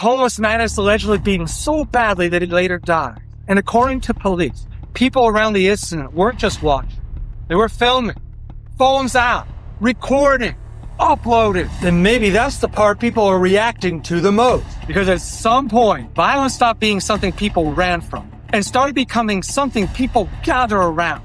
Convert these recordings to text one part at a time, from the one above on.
homeless man is allegedly beaten so badly that he later died. And according to police, people around the incident weren't just watching. They were filming, phones out, recording, uploading. And maybe that's the part people are reacting to the most. Because at some point, violence stopped being something people ran from and started becoming something people gather around.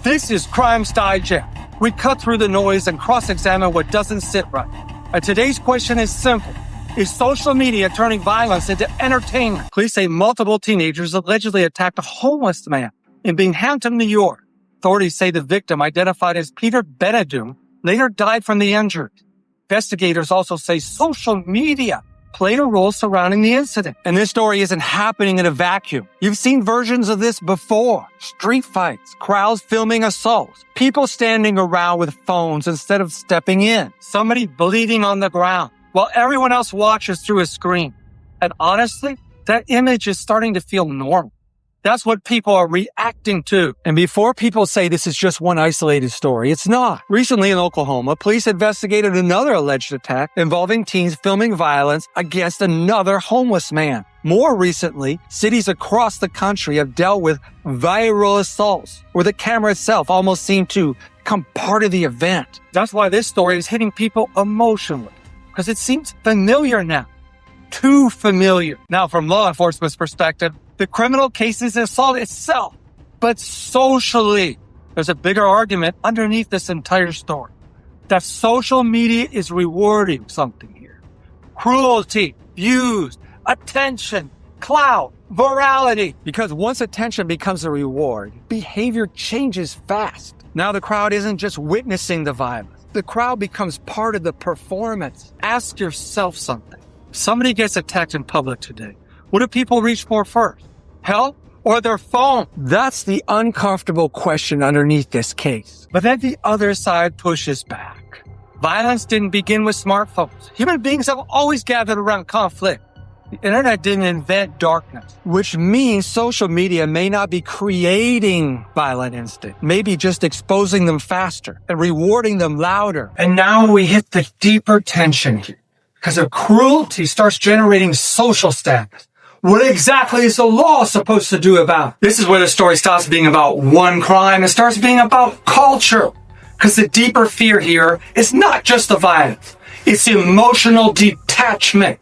This is Crimes Digest. We cut through the noise and cross-examine what doesn't sit right. And today's question is simple. Is social media turning violence into entertainment? Police say multiple teenagers allegedly attacked a homeless man in Binghamton, New York. Authorities say the victim, identified as Peter Benedum, later died from the injuries. Investigators also say social media played a role surrounding the incident. And this story isn't happening in a vacuum. You've seen versions of this before. Street fights, crowds filming assaults, people standing around with phones instead of stepping in, somebody bleeding on the ground while everyone else watches through a screen. And honestly, that image is starting to feel normal. That's what people are reacting to. And before people say this is just one isolated story, it's not. Recently in Oklahoma, police investigated another alleged attack involving teens filming violence against another homeless man. More recently, cities across the country have dealt with viral assaults where the camera itself almost seemed to become part of the event. That's why this story is hitting people emotionally, because it seems familiar now. Too familiar. Now, from law enforcement's perspective, the criminal case is assault itself, but socially, there's a bigger argument underneath this entire story. That social media is rewarding something here. Cruelty, views, attention, clout, virality. Because once attention becomes a reward, behavior changes fast. Now the crowd isn't just witnessing the violence. The crowd becomes part of the performance. Ask yourself something. If somebody gets attacked in public today, what do people reach for first? Help or their phone? That's the uncomfortable question underneath this case. But then the other side pushes back. Violence didn't begin with smartphones. Human beings have always gathered around conflict. The internet didn't invent darkness, which means social media may not be creating violent instinct, maybe just exposing them faster and rewarding them louder. And now we hit the deeper tension here, because if cruelty starts generating social status, what exactly is the law supposed to do about it? This is where the story stops being about one crime and starts being about culture. Because the deeper fear here is not just the violence. It's the emotional detachment.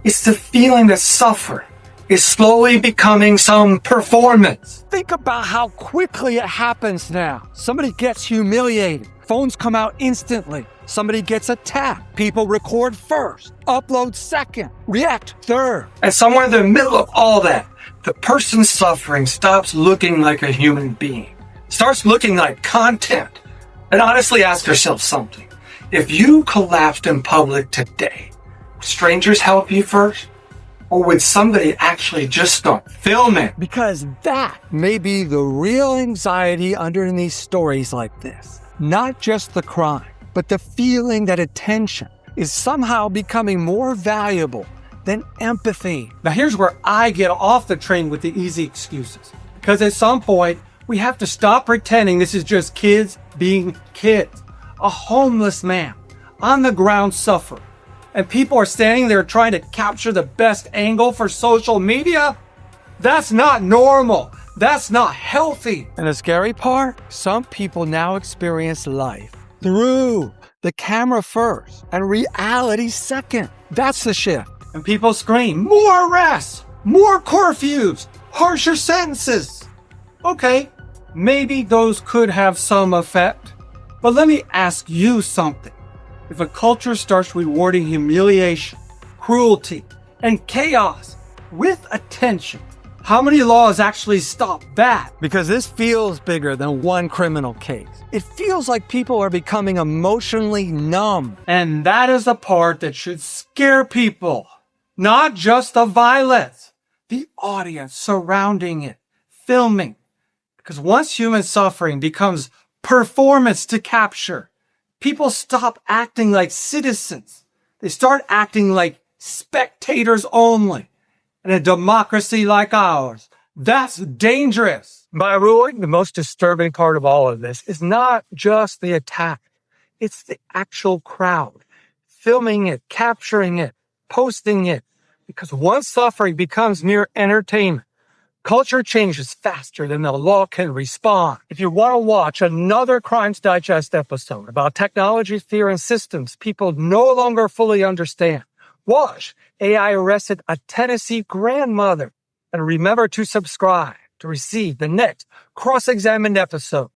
It's the feeling that suffering is slowly becoming some performance. Think about how quickly it happens now. Somebody gets humiliated. Phones come out instantly. Somebody gets attacked. People record first, upload second, react third. And somewhere in the middle of all that, the person suffering stops looking like a human being, starts looking like content. And honestly ask yourself something. If you collapsed in public today, would strangers help you first? Or would somebody actually just start filming? Because that may be the real anxiety underneath stories like this. Not just the crime, but the feeling that attention is somehow becoming more valuable than empathy. Now here's where I get off the train with the easy excuses. Because at some point, we have to stop pretending this is just kids being kids. A homeless man on the ground suffering. And people are standing there trying to capture the best angle for social media? That's not normal. That's not healthy. And the scary part? Some people now experience life through the camera first and reality second. That's the shift. And people scream, more arrests, more curfews, harsher sentences. Okay, maybe those could have some effect. But let me ask you something. If a culture starts rewarding humiliation, cruelty, and chaos with attention, how many laws actually stop that? Because this feels bigger than one criminal case. It feels like people are becoming emotionally numb. And that is the part that should scare people. Not just the violence, the audience surrounding it, filming. Because once human suffering becomes performance to capture, people stop acting like citizens. They start acting like spectators only. In a democracy like ours, that's dangerous. By ruling, the most disturbing part of all of this is not just the attack. It's the actual crowd. Filming it, capturing it, posting it, Because once suffering becomes mere entertainment, culture changes faster than the law can respond. If you want to watch another Crimes Digest episode about technology, fear, and systems people no longer fully understand, watch AI Arrested a Tennessee Grandmother. And remember to subscribe to receive the next cross-examined episode.